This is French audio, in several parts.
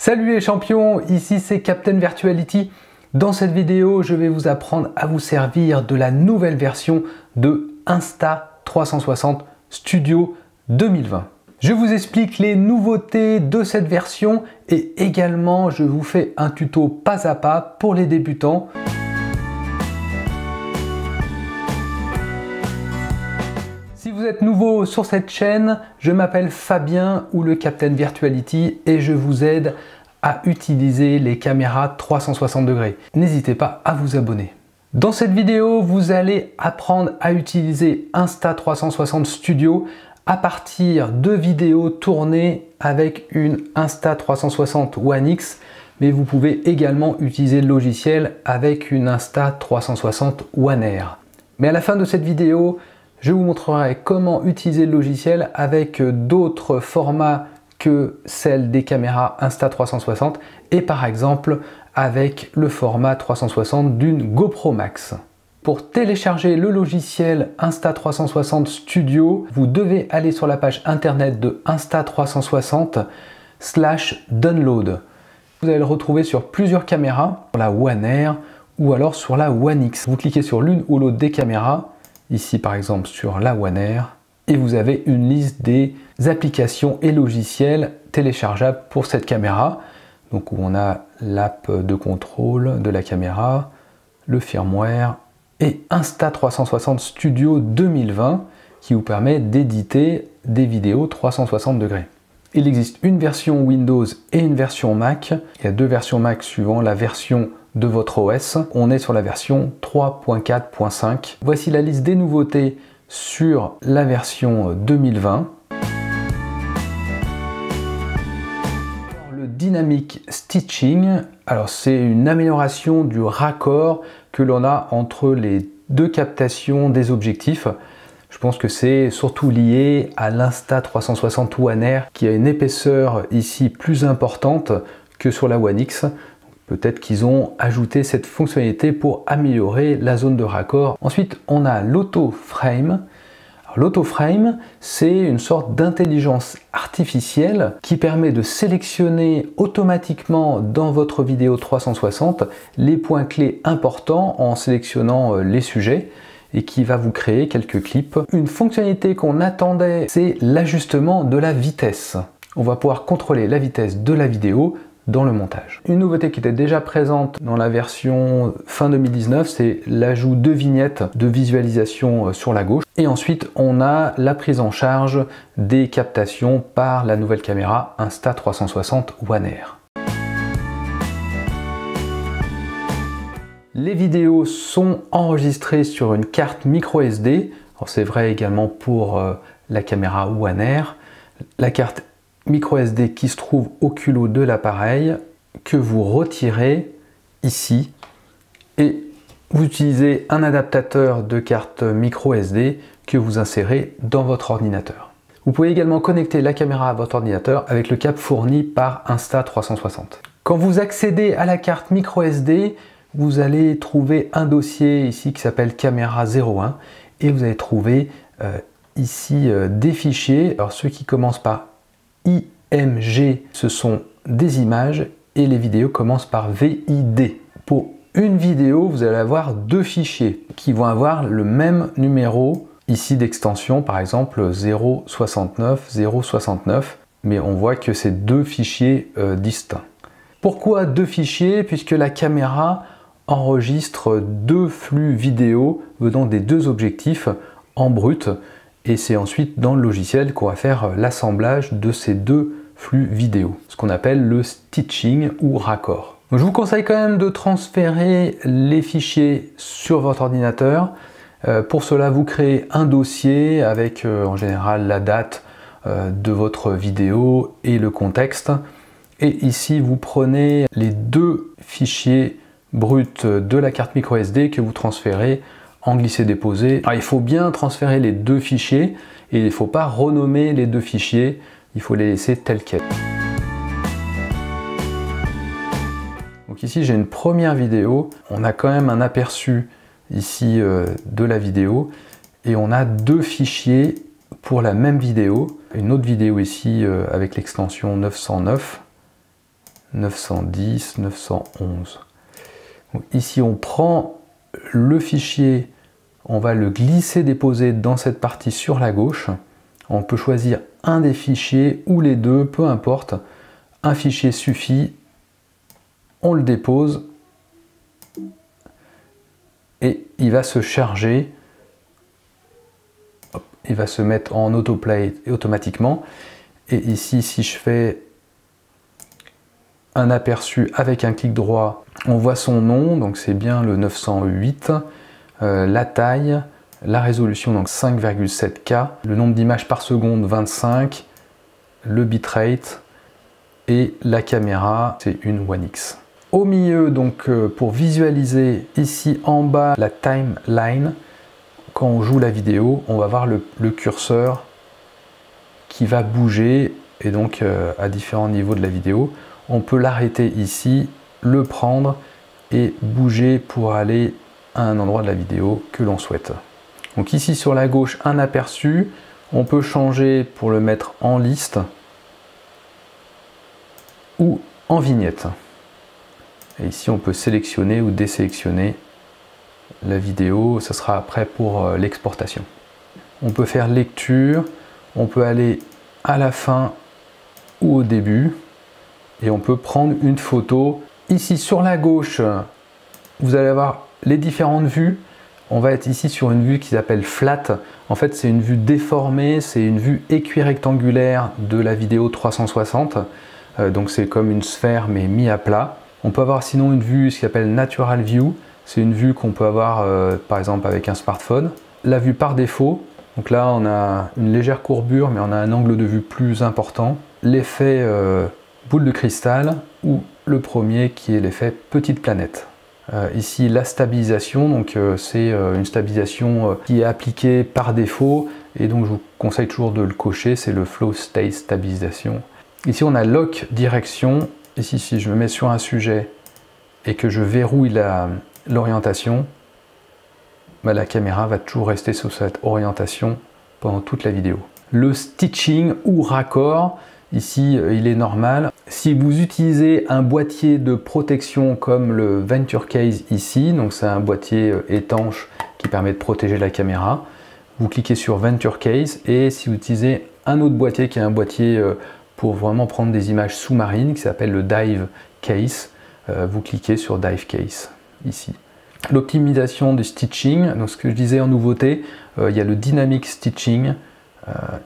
Salut les champions, ici c'est Captain Virtuality. Dans cette vidéo, je vais vous apprendre à vous servir de la nouvelle version de Insta360 Studio 2020. Je vous explique les nouveautés de cette version et également je vous fais un tuto pas à pas pour les débutants. Si vous êtes nouveau sur cette chaîne, je m'appelle Fabien ou le Captain Virtuality et je vous aide à utiliser les caméras 360 degrés. N'hésitez pas à vous abonner. Dans cette vidéo, vous allez apprendre à utiliser Insta360 Studio à partir de vidéos tournées avec une Insta360 One X, mais vous pouvez également utiliser le logiciel avec une Insta360 One R. Mais à la fin de cette vidéo, je vous montrerai comment utiliser le logiciel avec d'autres formats que celles des caméras Insta360 et par exemple avec le format 360 d'une GoPro Max. Pour télécharger le logiciel Insta360 Studio, vous devez aller sur la page internet de Insta360/download. Vous allez le retrouver sur plusieurs caméras, sur la One R ou alors sur la One X. Vous cliquez sur l'une ou l'autre des caméras, ici par exemple sur la One R, et vous avez une liste des applications et logiciels téléchargeables pour cette caméra. Donc où on a l'app de contrôle de la caméra, le firmware et Insta360 Studio 2020 qui vous permet d'éditer des vidéos 360 degrés. Il existe une version Windows et une version Mac. Il y a deux versions Mac suivant la version de votre OS. On est sur la version 3.4.5. Voici la liste des nouveautés sur la version 2020. Le Dynamic Stitching, alors c'est une amélioration du raccord que l'on a entre les deux captations des objectifs. Je pense que c'est surtout lié à l'Insta360 One R qui a une épaisseur ici plus importante que sur la One X. Peut-être qu'ils ont ajouté cette fonctionnalité pour améliorer la zone de raccord. Ensuite, on a l'auto-frame. L'auto-frame, c'est une sorte d'intelligence artificielle qui permet de sélectionner automatiquement dans votre vidéo 360 les points clés importants en sélectionnant les sujets et qui va vous créer quelques clips. Une fonctionnalité qu'on attendait, c'est l'ajustement de la vitesse. On va pouvoir contrôler la vitesse de la vidéo dans le montage. Une nouveauté qui était déjà présente dans la version fin 2019, c'est l'ajout de vignettes de visualisation sur la gauche. Et ensuite, on a la prise en charge des captations par la nouvelle caméra Insta360 One R. Les vidéos sont enregistrées sur une carte micro SD. C'est vrai également pour la caméra One R. La carte micro SD qui se trouve au culot de l'appareil que vous retirez ici et vous utilisez un adaptateur de carte micro SD que vous insérez dans votre ordinateur. Vous pouvez également connecter la caméra à votre ordinateur avec le câble fourni par Insta360. Quand vous accédez à la carte micro SD, vous allez trouver un dossier ici qui s'appelle caméra 01 et vous allez trouver ici des fichiers. Alors ceux qui commencent par IMG, ce sont des images et les vidéos commencent par VID. Pour une vidéo, vous allez avoir deux fichiers qui vont avoir le même numéro ici d'extension, par exemple 069, 069, mais on voit que c'est deux fichiers distincts. Pourquoi deux fichiers? Puisque la caméra enregistre deux flux vidéo venant des deux objectifs en brut. Et c'est ensuite dans le logiciel qu'on va faire l'assemblage de ces deux flux vidéo, ce qu'on appelle le stitching ou raccord. Donc, je vous conseille quand même de transférer les fichiers sur votre ordinateur. Pour cela, vous créez un dossier avec en général la date de votre vidéo et le contexte. Et ici, vous prenez les deux fichiers bruts de la carte micro SD que vous transférez en glisser-déposer. Il faut bien transférer les deux fichiers et il ne faut pas renommer les deux fichiers, il faut les laisser tels quels. Donc ici j'ai une première vidéo, on a quand même un aperçu ici de la vidéo et on a deux fichiers pour la même vidéo. Une autre vidéo ici avec l'extension 909. 910, 911. Donc ici on prend le fichier, on va le glisser déposer dans cette partie sur la gauche. On peut choisir un des fichiers ou les deux, peu importe. Un fichier suffit, on le dépose et il va se charger. Hop, il va se mettre en autoplay automatiquement. Et ici, si je fais un aperçu avec un clic droit, on voit son nom, donc c'est bien le 908, la taille, la résolution, donc 5,7K, le nombre d'images par seconde 25, le bitrate et la caméra, c'est une One X. Au milieu, donc pour visualiser ici en bas la timeline, quand on joue la vidéo, on va voir le curseur qui va bouger et donc à différents niveaux de la vidéo. On peut l'arrêter ici, le prendre et bouger pour aller à un endroit de la vidéo que l'on souhaite. Donc ici sur la gauche, un aperçu. On peut changer pour le mettre en liste ou en vignette. Et ici on peut sélectionner ou désélectionner la vidéo, ça sera après pour l'exportation. On peut faire lecture, on peut aller à la fin ou au début et on peut prendre une photo. Ici sur la gauche, vous allez avoir les différentes vues. On va être ici sur une vue qui s'appelle flat. En fait, c'est une vue déformée, c'est une vue équirectangulaire de la vidéo 360. Donc c'est comme une sphère mais mis à plat. On peut avoir sinon une vue qui s'appelle natural view. C'est une vue qu'on peut avoir par exemple avec un smartphone. La vue par défaut. Donc là, on a une légère courbure, mais on a un angle de vue plus important. L'effet boule de cristal ou le premier qui est l'effet petite planète. Ici la stabilisation, donc c'est une stabilisation qui est appliquée par défaut et donc je vous conseille toujours de le cocher, c'est le flow state stabilisation. Ici on a lock direction. Ici si je me mets sur un sujet et que je verrouille l'orientation, la caméra va toujours rester sur cette orientation pendant toute la vidéo. Le stitching ou raccord, ici il est normal. Si vous utilisez un boîtier de protection comme le Venture Case ici, donc c'est un boîtier étanche qui permet de protéger la caméra, vous cliquez sur Venture Case, et si vous utilisez un autre boîtier qui est un boîtier pour vraiment prendre des images sous-marines qui s'appelle le Dive Case, vous cliquez sur Dive Case ici. L'optimisation du stitching, donc ce que je disais en nouveauté, il y a le Dynamic Stitching.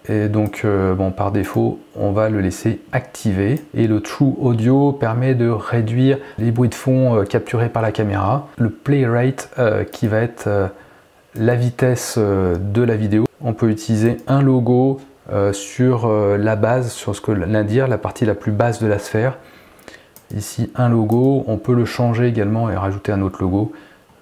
Et donc bon, par défaut on va le laisser activé, et le True Audio permet de réduire les bruits de fond capturés par la caméra. Le Play Rate qui va être la vitesse de la vidéo. On peut utiliser un logo sur la base, sur ce que l'indique, la partie la plus basse de la sphère. Ici un logo, on peut le changer également et rajouter un autre logo,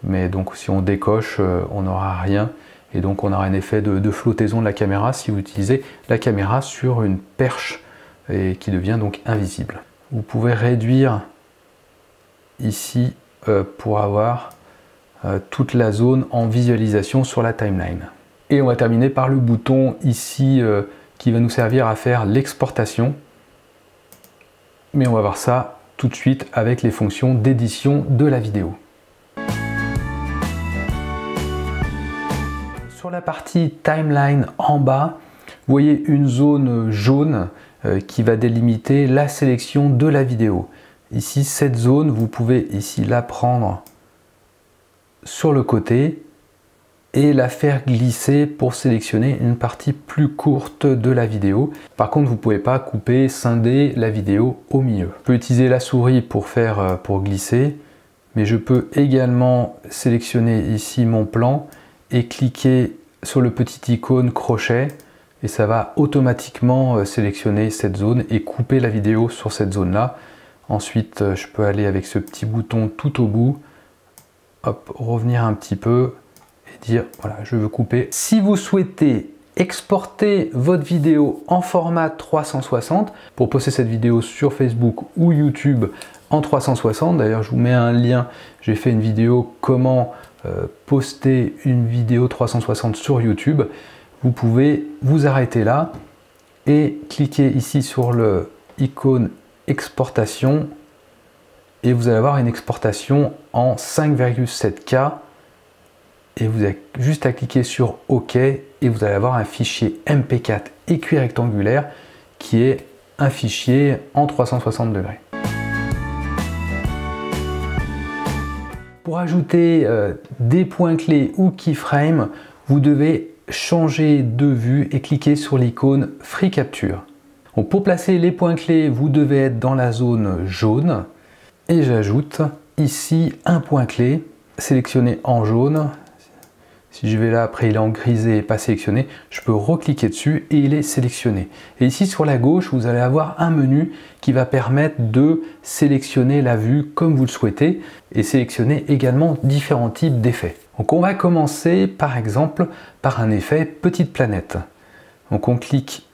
mais donc si on décoche on n'aura rien. Et donc on aura un effet de flottaison de la caméra si vous utilisez la caméra sur une perche et qui devient donc invisible. Vous pouvez réduire ici pour avoir toute la zone en visualisation sur la timeline. Et on va terminer par le bouton ici qui va nous servir à faire l'exportation. Mais on va voir ça tout de suite avec les fonctions d'édition de la vidéo. Sur la partie timeline en bas, vous voyez une zone jaune qui va délimiter la sélection de la vidéo. Ici, cette zone, vous pouvez ici la prendre sur le côté et la faire glisser pour sélectionner une partie plus courte de la vidéo. Par contre, vous ne pouvez pas couper, scinder la vidéo au milieu. Je peux utiliser la souris pour glisser, mais je peux également sélectionner ici mon plan et cliquer sur le petit icône crochet et ça va automatiquement sélectionner cette zone et couper la vidéo sur cette zone là. Ensuite je peux aller avec ce petit bouton tout au bout, hop, revenir un petit peu et dire voilà, je veux couper. Si vous souhaitez exporter votre vidéo en format 360 pour poster cette vidéo sur Facebook ou YouTube en 360, d'ailleurs je vous mets un lien, j'ai fait une vidéo comment poster une vidéo 360 sur YouTube. Vous pouvez vous arrêter là et cliquer ici sur le icône exportation et vous allez avoir une exportation en 5,7K et vous avez juste à cliquer sur OK et vous allez avoir un fichier MP4 écrit rectangulaire qui est un fichier en 360 degrés. Pour ajouter des points clés ou keyframes, vous devez changer de vue et cliquer sur l'icône Free Capture. Donc pour placer les points clés, vous devez être dans la zone jaune et j'ajoute ici un point clé sélectionné en jaune. Si je vais là, après il est en grisé et pas sélectionné, je peux recliquer dessus et il est sélectionné. Et ici sur la gauche, vous allez avoir un menu qui va permettre de sélectionner la vue comme vous le souhaitez et sélectionner également différents types d'effets. Donc on va commencer par exemple par un effet petite planète. Donc on clique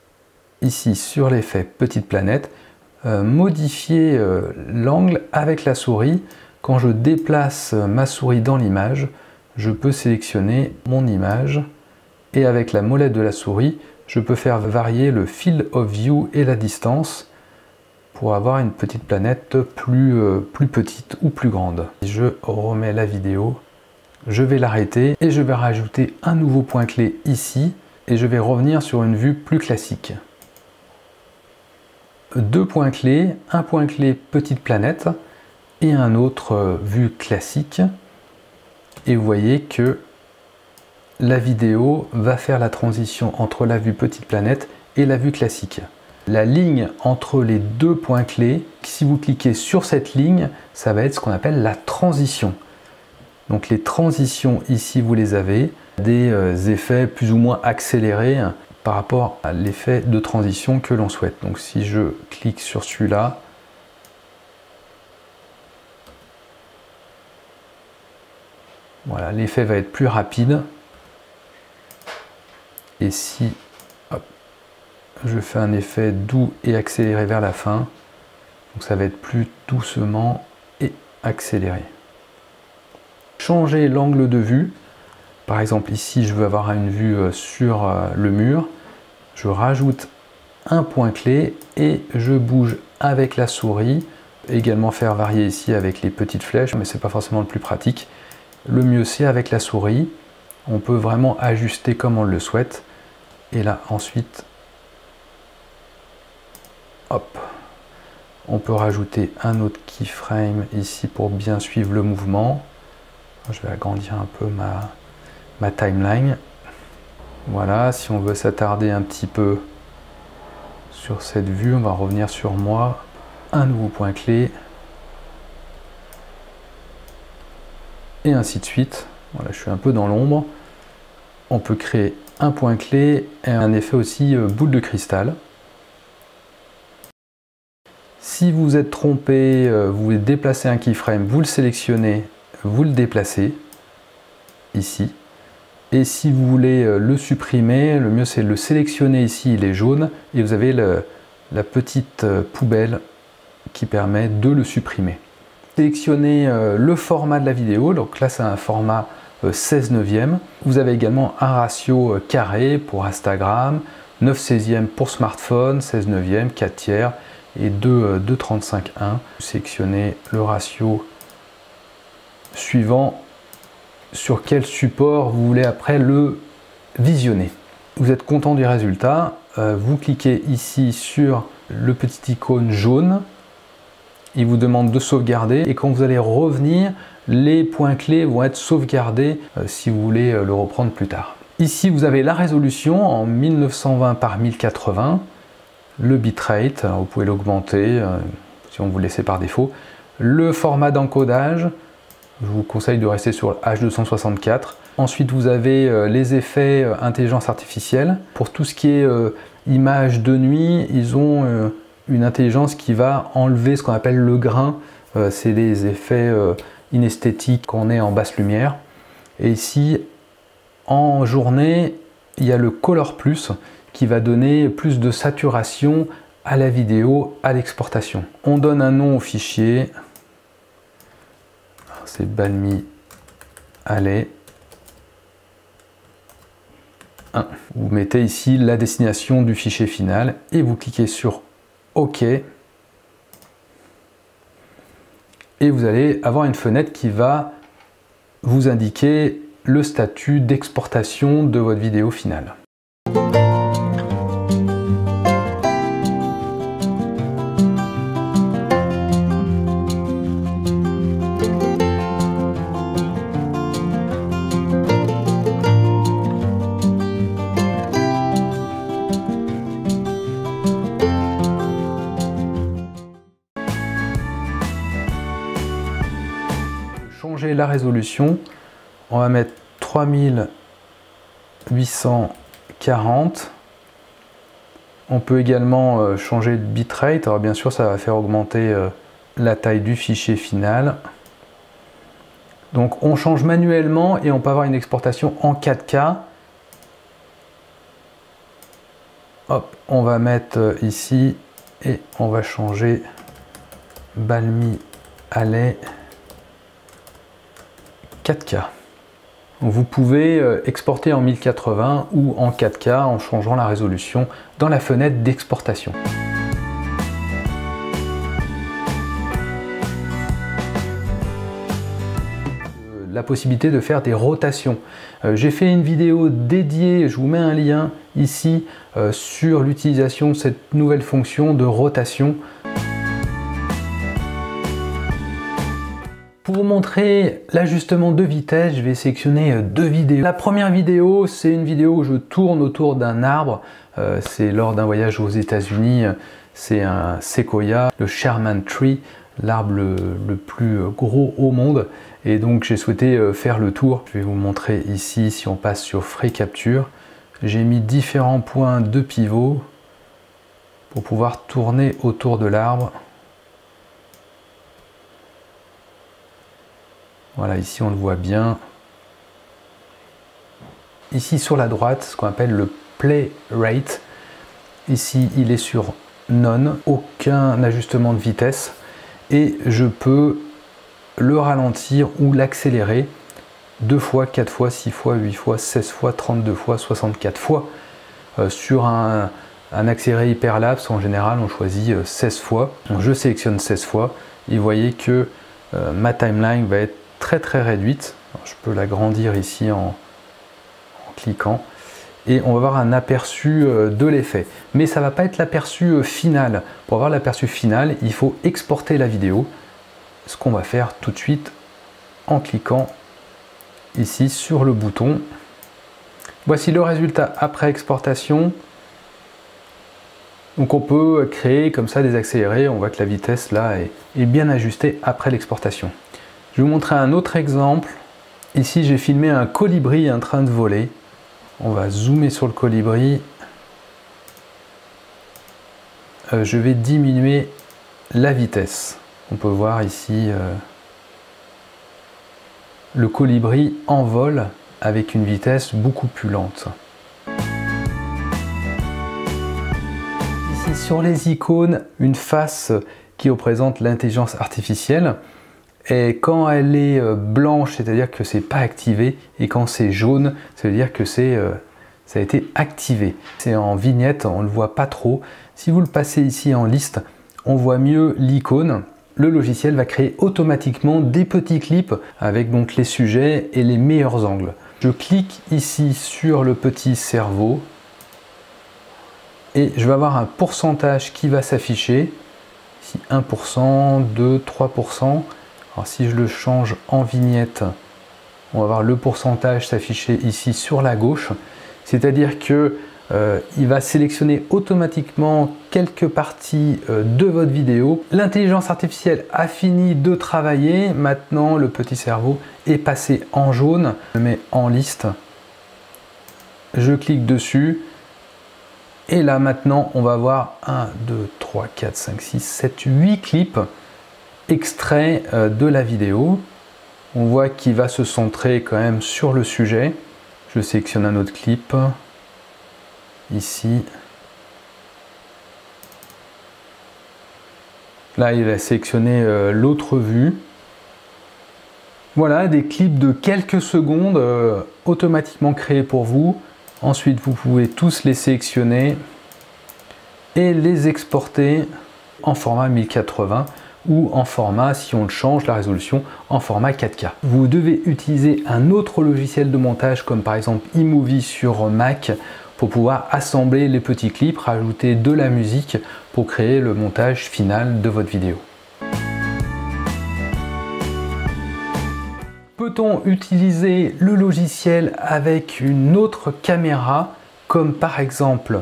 ici sur l'effet petite planète, modifier l'angle avec la souris. Quand je déplace ma souris dans l'image, je peux sélectionner mon image et avec la molette de la souris, je peux faire varier le field of view et la distance pour avoir une petite planète plus petite ou plus grande. Je remets la vidéo, je vais l'arrêter et je vais rajouter un nouveau point clé ici et je vais revenir sur une vue plus classique. Deux points clés, un point clé petite planète et un autre vue classique. Et vous voyez que la vidéo va faire la transition entre la vue petite planète et la vue classique. La ligne entre les deux points clés, si vous cliquez sur cette ligne, ça va être ce qu'on appelle la transition. Donc les transitions ici, vous les avez, des effets plus ou moins accélérés par rapport à l'effet de transition que l'on souhaite. Donc si je clique sur celui-là, voilà, l'effet va être plus rapide. Et si hop, je fais un effet doux et accéléré vers la fin, donc ça va être plus doucement et accéléré. Changer l'angle de vue. Par exemple ici je veux avoir une vue sur le mur. Je rajoute un point clé et je bouge avec la souris. Également faire varier ici avec les petites flèches, mais c'est pas forcément le plus pratique. Le mieux c'est avec la souris, on peut vraiment ajuster comme on le souhaite. Et là ensuite, hop, on peut rajouter un autre keyframe ici pour bien suivre le mouvement. Je vais agrandir un peu ma timeline. Voilà, si on veut s'attarder un petit peu sur cette vue, on va revenir sur moi, un nouveau point clé. Et ainsi de suite. Voilà, je suis un peu dans l'ombre. On peut créer un point clé et un effet aussi boule de cristal. Si vous êtes trompé, vous voulez déplacer un keyframe, vous le sélectionnez, vous le déplacez ici. Et si vous voulez le supprimer, le mieux c'est de le sélectionner ici, il est jaune, et vous avez la petite poubelle qui permet de le supprimer. Sélectionnez le format de la vidéo, donc là c'est un format 16/9. Vous avez également un ratio carré pour Instagram, 9/16 pour smartphone, 16/9, 4/3 et 2/35. Sélectionnez le ratio suivant sur quel support vous voulez après le visionner. Vous êtes content du résultat, vous cliquez ici sur le petit icône jaune. Il vous demande de sauvegarder et quand vous allez revenir, les points clés vont être sauvegardés si vous voulez le reprendre plus tard. Ici, vous avez la résolution en 1920 par 1080, le bitrate, vous pouvez l'augmenter si on vous laisse par défaut, le format d'encodage, je vous conseille de rester sur H264. Ensuite, vous avez les effets intelligence artificielle. Pour tout ce qui est images de nuit, ils ont une intelligence qui va enlever ce qu'on appelle le grain. C'est des effets inesthétiques quand on est en basse lumière. Et ici, en journée, il y a le Color Plus qui va donner plus de saturation à la vidéo, à l'exportation. On donne un nom au fichier. C'est Balmy Alley 1. Vous mettez ici la destination du fichier final et vous cliquez sur OK. et vous allez avoir une fenêtre qui va vous indiquer le statut d'exportation de votre vidéo finale. Changer la résolution, on va mettre 3840. On peut également changer de bitrate. Alors bien sûr, ça va faire augmenter la taille du fichier final. Donc on change manuellement et on peut avoir une exportation en 4K. Hop, on va mettre ici et on va changer Balmy Alley 4K. Vous pouvez exporter en 1080 ou en 4K en changeant la résolution dans la fenêtre d'exportation. La possibilité de faire des rotations. J'ai fait une vidéo dédiée, je vous mets un lien ici, sur l'utilisation de cette nouvelle fonction de rotation. Pour vous montrer l'ajustement de vitesse, je vais sélectionner deux vidéos. La première vidéo, c'est une vidéo où je tourne autour d'un arbre. C'est lors d'un voyage aux États-Unis. C'est un séquoia, le Sherman Tree, l'arbre le plus gros au monde. Et donc j'ai souhaité faire le tour. Je vais vous montrer ici, si on passe sur Free Capture. J'ai mis différents points de pivot pour pouvoir tourner autour de l'arbre. Voilà, ici on le voit bien. Ici sur la droite, ce qu'on appelle le Play Rate. Ici, il est sur None, aucun ajustement de vitesse. Et je peux le ralentir ou l'accélérer 2 fois, 4 fois, 6 fois, 8 fois, 16 fois, 32 fois, 64 fois. Sur un accéléré hyperlapse, en général, on choisit 16 fois. Donc, je sélectionne 16 fois et vous voyez que ma timeline va être très réduite. Alors, je peux l'agrandir ici en cliquant et on va avoir un aperçu de l'effet. Mais ça ne va pas être l'aperçu final. Pour avoir l'aperçu final, il faut exporter la vidéo. Ce qu'on va faire tout de suite en cliquant ici sur le bouton. Voici le résultat après exportation. Donc on peut créer comme ça des accélérés. On voit que la vitesse là est bien ajustée après l'exportation. Je vais vous montrer un autre exemple. Ici, j'ai filmé un colibri en train de voler. On va zoomer sur le colibri. Je vais diminuer la vitesse. On peut voir ici le colibri en vol avec une vitesse beaucoup plus lente. Ici, sur les icônes, une face qui représente l'intelligence artificielle. Et quand elle est blanche, c'est-à-dire que c'est pas activé, et quand c'est jaune, ça veut dire que ça a été activé. C'est en vignette, on ne le voit pas trop. Si vous le passez ici en liste, on voit mieux l'icône. Le logiciel va créer automatiquement des petits clips avec donc les sujets et les meilleurs angles. Je clique ici sur le petit cerveau et je vais avoir un pourcentage qui va s'afficher. Ici 1%, 2, 3%. Alors si je le change en vignette, on va voir le pourcentage s'afficher ici sur la gauche. C'est-à-dire que il va sélectionner automatiquement quelques parties de votre vidéo. L'intelligence artificielle a fini de travailler. Maintenant, le petit cerveau est passé en jaune. Je le mets en liste. Je clique dessus. Et là, maintenant, on va avoir 1, 2, 3, 4, 5, 6, 7, 8 clips extraits de la vidéo. On voit qu'il va se centrer quand même sur le sujet. Je sélectionne un autre clip. Ici. Là, il va sélectionner l'autre vue. Voilà, des clips de quelques secondes automatiquement créés pour vous. Ensuite, vous pouvez tous les sélectionner et les exporter en format 1080 ou en format, si on le change, la résolution en format 4K. Vous devez utiliser un autre logiciel de montage comme par exemple iMovie sur Mac pour pouvoir assembler les petits clips, rajouter de la musique pour créer le montage final de votre vidéo. Peut-on utiliser le logiciel avec une autre caméra comme par exemple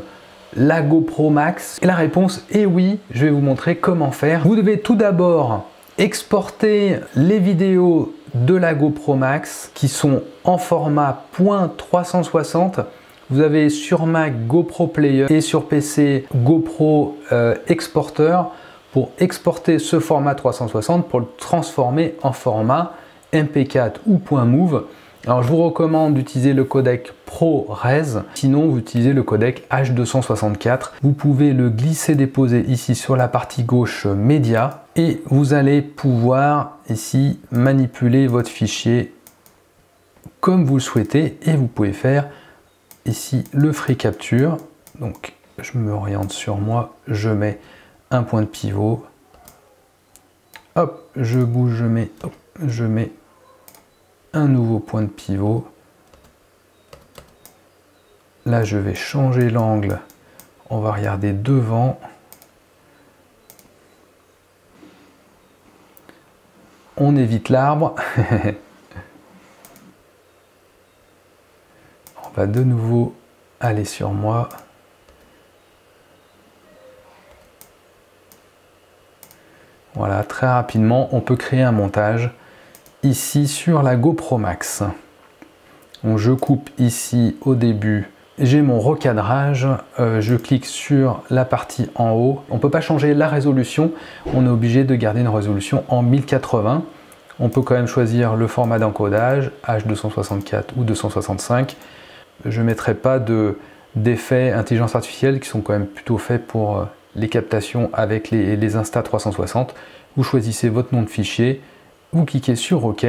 la GoPro Max? Et la réponse est oui, je vais vous montrer comment faire. Vous devez tout d'abord exporter les vidéos de la GoPro Max qui sont en format .360. Vous avez sur Mac GoPro Player et sur PC GoPro Exporter pour exporter ce format 360 pour le transformer en format MP4 ou .move. Alors je vous recommande d'utiliser le codec ProRes, sinon vous utilisez le codec H264. Vous pouvez le glisser-déposer ici sur la partie gauche média et vous allez pouvoir ici manipuler votre fichier comme vous le souhaitez et vous pouvez faire ici le free capture. Donc je me oriente sur moi, je mets un point de pivot, hop, je bouge, je mets un nouveau point de pivot. Là je vais changer l'angle, on va regarder devant. On évite l'arbre. On va de nouveau aller sur moi. Voilà, très rapidement on peut créer un montage ici sur la GoPro Max. Donc je coupe ici au début, j'ai mon recadrage, je clique sur la partie en haut. On ne peut pas changer la résolution, on est obligé de garder une résolution en 1080. On peut quand même choisir le format d'encodage, H264 ou 265. Je ne mettrai pas d'effets intelligence artificielle qui sont quand même plutôt faits pour les captations avec les Insta360. Vous choisissez votre nom de fichier, vous cliquez sur OK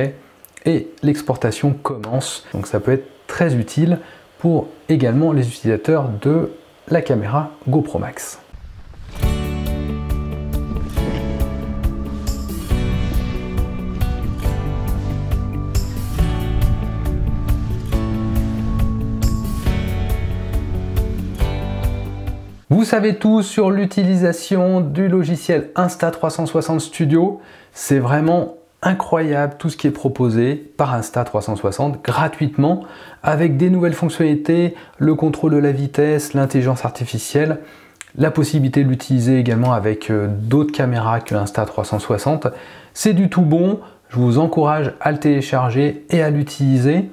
et l'exportation commence. Donc ça peut être très utile pour également les utilisateurs de la caméra GoPro Max. Vous savez tout sur l'utilisation du logiciel Insta360 Studio. C'est vraiment incroyable tout ce qui est proposé par Insta360 gratuitement avec des nouvelles fonctionnalités, le contrôle de la vitesse, l'intelligence artificielle, la possibilité de l'utiliser également avec d'autres caméras que Insta360. C'est du tout bon, je vous encourage à le télécharger et à l'utiliser.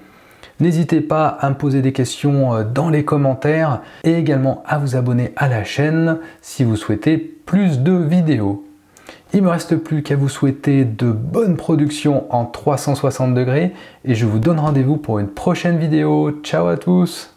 N'hésitez pas à me poser des questions dans les commentaires et également à vous abonner à la chaîne si vous souhaitez plus de vidéos. Il ne me reste plus qu'à vous souhaiter de bonnes productions en 360 degrés et je vous donne rendez-vous pour une prochaine vidéo. Ciao à tous!